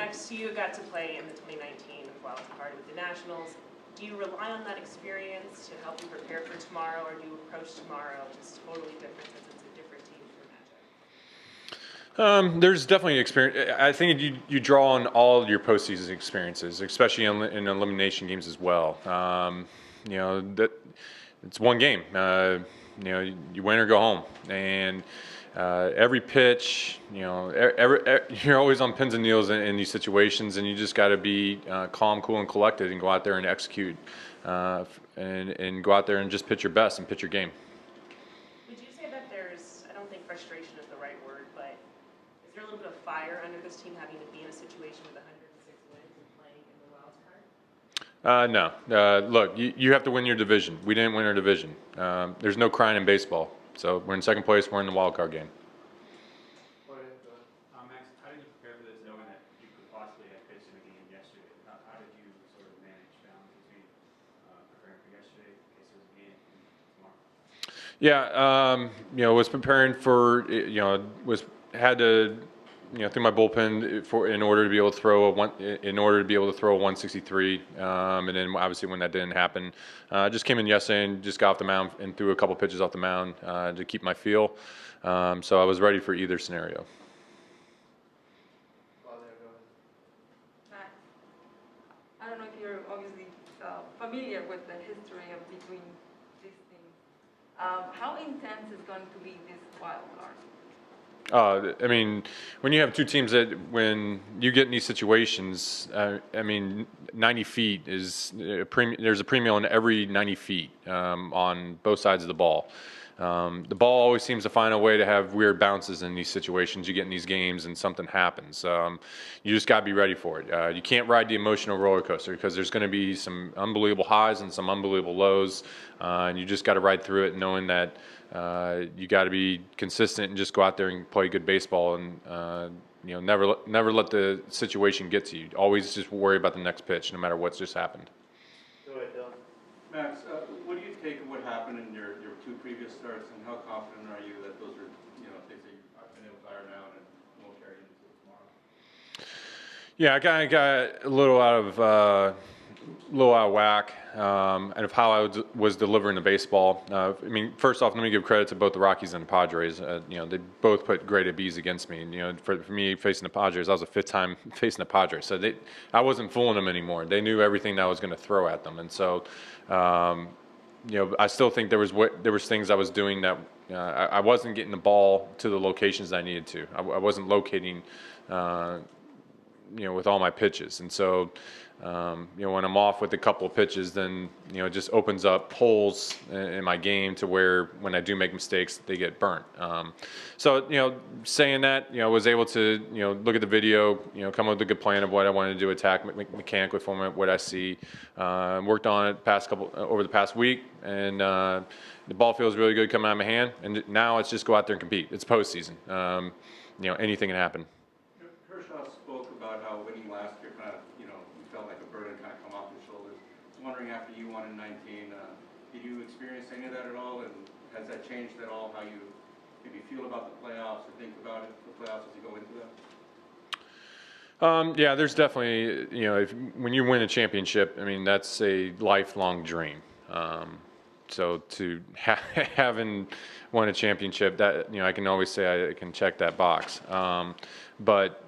Max, you got to play in the 2019 wild card with the Nationals. Do you rely on that experience to help you prepare for tomorrow, or do you approach tomorrow just totally different since it's a different team for matchup? There's definitely experience. I think you draw on all your postseason experiences, especially in elimination games as well. That it's one game. You win or go home, and every pitch, you're always on pins and needles in these situations, and you just got to be calm, cool, and collected, and go out there and execute, and go out there and just pitch your best and pitch your game. Would you say that there's, I don't think frustration is the right word, but is there a little bit of fire under this team having to be in a situation with 106 wins and playing in the wild card? No. Look, you have to win your division. We didn't win our division. There's no crying in baseball. So we're in second place. We're in the wild card game. Max, how did you prepare for this, knowing that you could possibly have pitched in the game yesterday? How did you sort of manage balance between preparing for yesterday in case there was a game and tomorrow? Yeah. Was preparing for had to through my bullpen in order to be able to throw a 163, and then obviously when that didn't happen, just came in yesterday and just got off the mound and threw a couple pitches off the mound to keep my feel. So I was ready for either scenario. Max, I don't know if you're obviously familiar with the history of between these teams. How intense is going to be this wild card? When you have two teams that, when you get in these situations, 90 feet is there's a premium on every 90 feet on both sides of the ball. The ball always seems to find a way to have weird bounces in these situations. You get in these games and something happens. You just got to be ready for it. You can't ride the emotional roller coaster because there's going to be some unbelievable highs and some unbelievable lows, and you just got to ride through it knowing that you got to be consistent and just go out there and play good baseball, and never let the situation get to you. Always just worry about the next pitch, no matter what's just happened. Go ahead, Dylan. Max, what do you take of what happened in your two previous starts, and how confident are you that those are things that you've been able to iron out and won't carry into tomorrow? Yeah, I kind of got a little out of whack, and of how I was delivering the baseball. First off, let me give credit to both the Rockies and the Padres. They both put great at-bats against me. And, for me facing the Padres, I was a fifth time facing the Padres, so I wasn't fooling them anymore. They knew everything that I was going to throw at them, and so I still think there was things I was doing that I wasn't getting the ball to the locations I needed to. I wasn't locating. With all my pitches, and so when I'm off with a couple of pitches, then it just opens up holes in my game to where when I do make mistakes, they get burnt. Saying that, I was able to look at the video, come up with a good plan of what I wanted to do, attack mechanically from what I see. Worked on it over the past week, and the ball feels really good coming out of my hand. And now it's just go out there and compete. It's postseason. Anything can happen. Spoke about how winning last year you felt like a burden kind of come off your shoulders. I'm wondering, after you won in 19, did you experience any of that at all, and has that changed at all how you maybe feel about the playoffs or think about it, the playoffs as you go into them? Yeah, there's definitely, when you win a championship, that's a lifelong dream. So to having won a championship, that I can always say I can check that box. But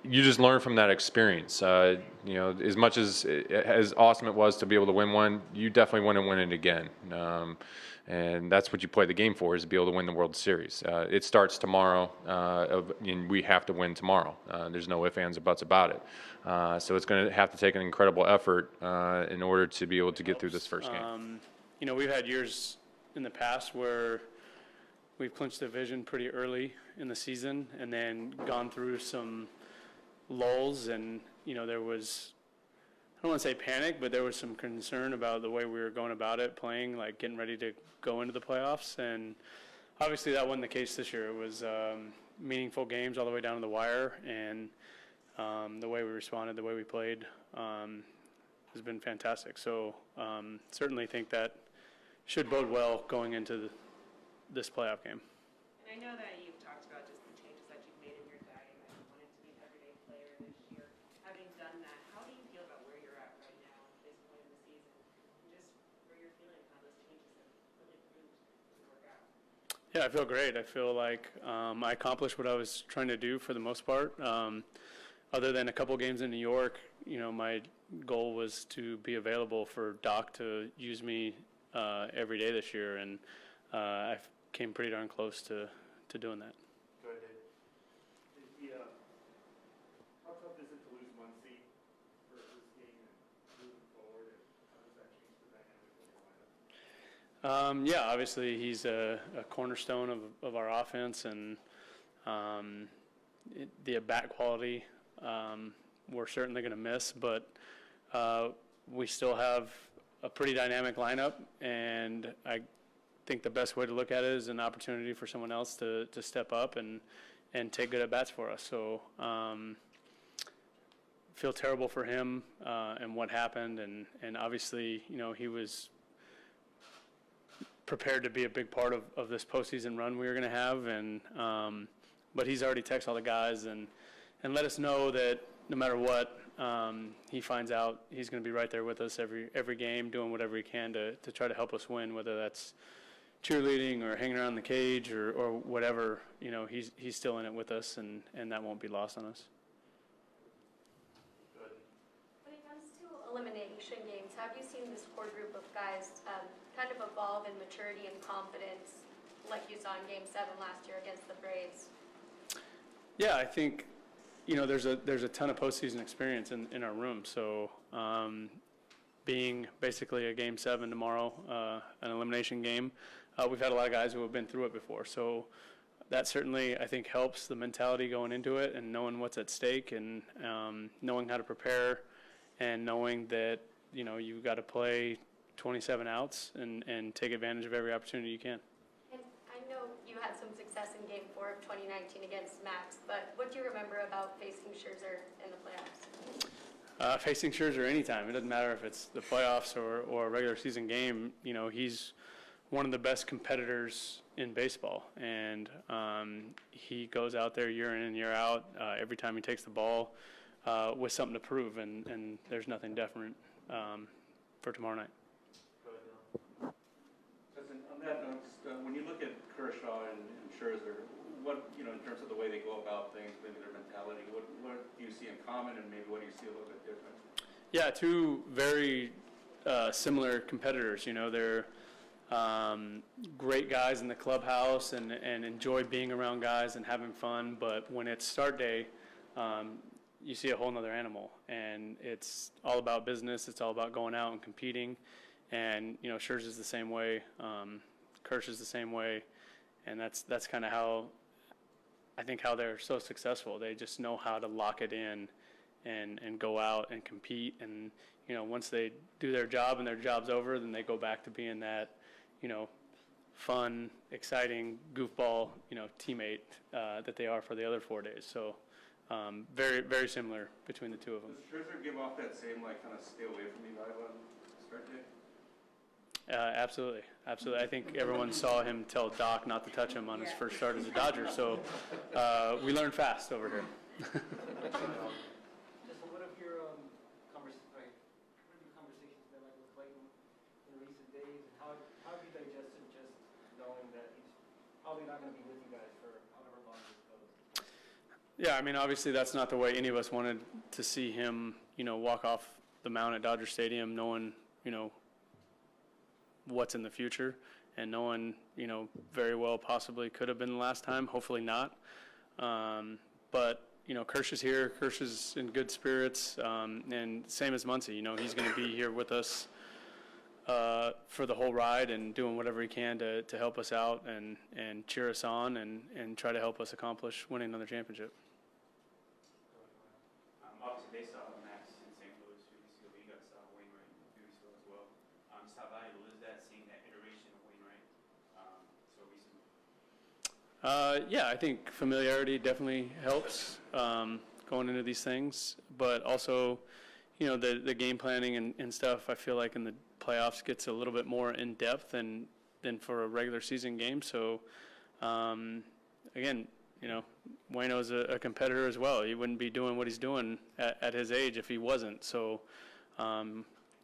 you just learn from that experience. As much as awesome it was to be able to win one, you definitely want to win it again. And that's what you play the game for, is to be able to win the World Series. It starts tomorrow, and we have to win tomorrow. There's no ifs, ands, or buts about it. So it's going to have to take an incredible effort in order to be able to get through this first game. We've had years in the past where we've clinched the division pretty early in the season and then gone through some lulls, and there was, I don't want to say panic, but there was some concern about the way we were going about it, playing, like getting ready to go into the playoffs. And obviously that wasn't the case this year. It was meaningful games all the way down to the wire, and the way we responded, the way we played has been fantastic. So certainly think that should bode well going into this playoff game. And I know that you've talked about just the changes that you've made in your diet, and you wanted to be an everyday player this year. Yeah, I feel great. I feel like I accomplished what I was trying to do for the most part. Other than a couple games in New York, my goal was to be available for Doc to use me every day this year, and I came pretty darn close to doing that. Go ahead, Dave. How tough is it to lose one seat for this game and moving forward, and how does that change the dynamic of your lineup? Yeah, obviously he's a cornerstone of our offense, and the bat quality we're certainly going to miss, but we still have a pretty dynamic lineup, and I think the best way to look at it is an opportunity for someone else to step up and take good at-bats for us. So feel terrible for him and what happened, and obviously, he was prepared to be a big part of this postseason run we were going to have, and but he's already texted all the guys and let us know that no matter what he finds out, he's going to be right there with us every game, doing whatever he can to try to help us win, whether that's cheerleading or hanging around the cage or whatever. He's still in it with us, and that won't be lost on us. When it comes to elimination games, have you seen this core group of guys kind of evolve in maturity and confidence like you saw in Game 7 last year against the Braves? Yeah, I think there's a ton of postseason experience in our room. So being basically a Game 7 tomorrow, an elimination game, we've had a lot of guys who have been through it before. So that certainly, I think, helps the mentality going into it and knowing what's at stake and knowing how to prepare and knowing that, you've got to play 27 outs and take advantage of every opportunity you can. And I know you had some success in Game 4 of 2019 against Max, but what do you remember about facing Scherzer in the playoffs? Facing Scherzer anytime. It doesn't matter if it's the playoffs or a regular season game. He's one of the best competitors in baseball, and he goes out there year in and year out. Every time he takes the ball with something to prove, and there's nothing different for tomorrow night. Justin, on that note, when you look at Kershaw and Scherzer, what, in terms of the way they go about things, maybe their mentality, what do you see in common, and maybe what do you see a little bit different? Yeah, two very similar competitors. They're great guys in the clubhouse and enjoy being around guys and having fun. But when it's start day, you see a whole nother animal, and it's all about business. It's all about going out and competing. And Scherzer's the same way, Kershaw's the same way, and that's kind of how they're so successful. They just know how to lock it in and go out and compete. And once they do their job and their job's over, then they go back to being that fun, exciting goofball teammate that they are for the other 4 days. So very, very similar between the two of them. Does Scherzer give off that same kind of stay away from me vibe on start day? Absolutely. I think everyone saw him tell Doc not to touch him on his first start as a Dodger, so we learned fast over here. Just what have your conversations been like with Clayton in recent days, and how have you digested just knowing that he's probably not going to be with you guys for however long this goes? Yeah, obviously that's not the way any of us wanted to see him, walk off the mound at Dodger Stadium, knowing, what's in the future, and knowing, very well possibly could have been the last time, hopefully not. But, Kershaw's here, Kershaw's in good spirits, and same as Muncy, he's going to be here with us for the whole ride and doing whatever he can to help us out and cheer us on and try to help us accomplish winning another championship. Obviously, they saw Max in St. Louis 2 weeks ago. You guys saw Wainwright 2 weeks ago as well. Just how valuable is that, seeing that iteration of Wainwright so recently? Yeah, I think familiarity definitely helps going into these things, but also, the game planning and stuff, I feel like in the playoffs gets a little bit more in depth than for a regular season game. So, again, Waino's a competitor as well. He wouldn't be doing what he's doing at his age if he wasn't. So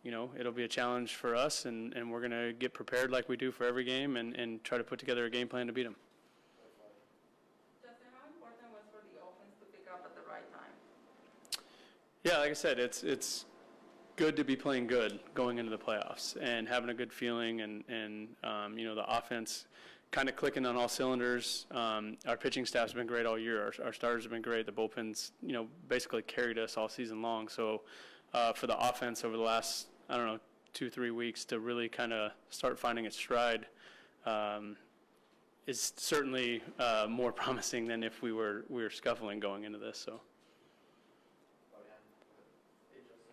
it'll be a challenge for us, and we're going to get prepared like we do for every game and try to put together a game plan to beat them. Justin, how important was for the offense to pick up at the right time? Yeah, like I said, it's good to be playing good going into the playoffs and having a good feeling, and the offense kind of clicking on all cylinders. Our pitching staff's been great all year. Our starters have been great. The bullpen's, basically carried us all season long. So for the offense over the last, 2-3 weeks to really kind of start finding its stride is certainly more promising than if we were scuffling going into this. So.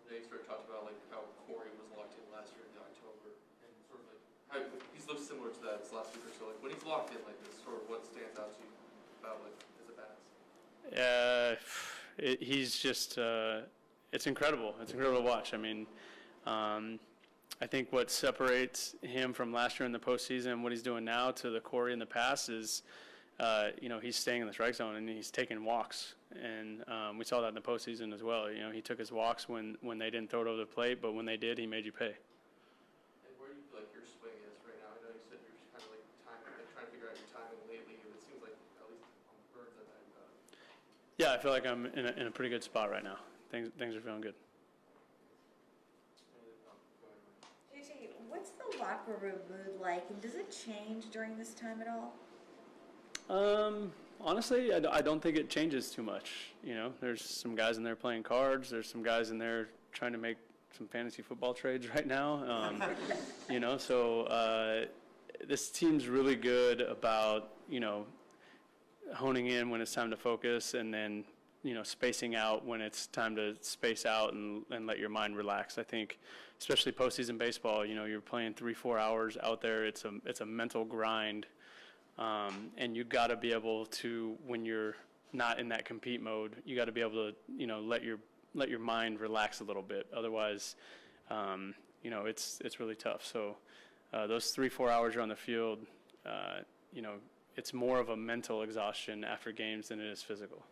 They sort of talked about like how Corey was locked in last year in October, and sort of like how he's looked similar to that this last week or so. Like when he's locked in like this, sort of what stands out to you about like his at-bats? He's just it's incredible. It's incredible to watch. I mean, I think what separates him from last year in the postseason and what he's doing now to the Corey in the past is, he's staying in the strike zone and he's taking walks. And we saw that in the postseason as well. He took his walks when they didn't throw it over the plate, but when they did, he made you pay. And where do you feel like your swing is right now? I know you said you're kind of like trying to figure out your timing lately, and it seems like at least on the birds that you've got. Yeah, I feel like I'm in a pretty good spot right now. Things are feeling good. JJ, what's the locker room mood like, and does it change during this time at all? Honestly, I don't think it changes too much. There's some guys in there playing cards. There's some guys in there trying to make some fantasy football trades right now. So this team's really good about, honing in when it's time to focus, and then, spacing out when it's time to space out and let your mind relax. I think, especially postseason baseball, you're playing 3-4 hours out there. It's a mental grind. And you got to be able to, when you're not in that compete mode, you got to be able to, let your mind relax a little bit. Otherwise, it's really tough. So those 3-4 hours you're on the field, it's more of a mental exhaustion after games than it is physical.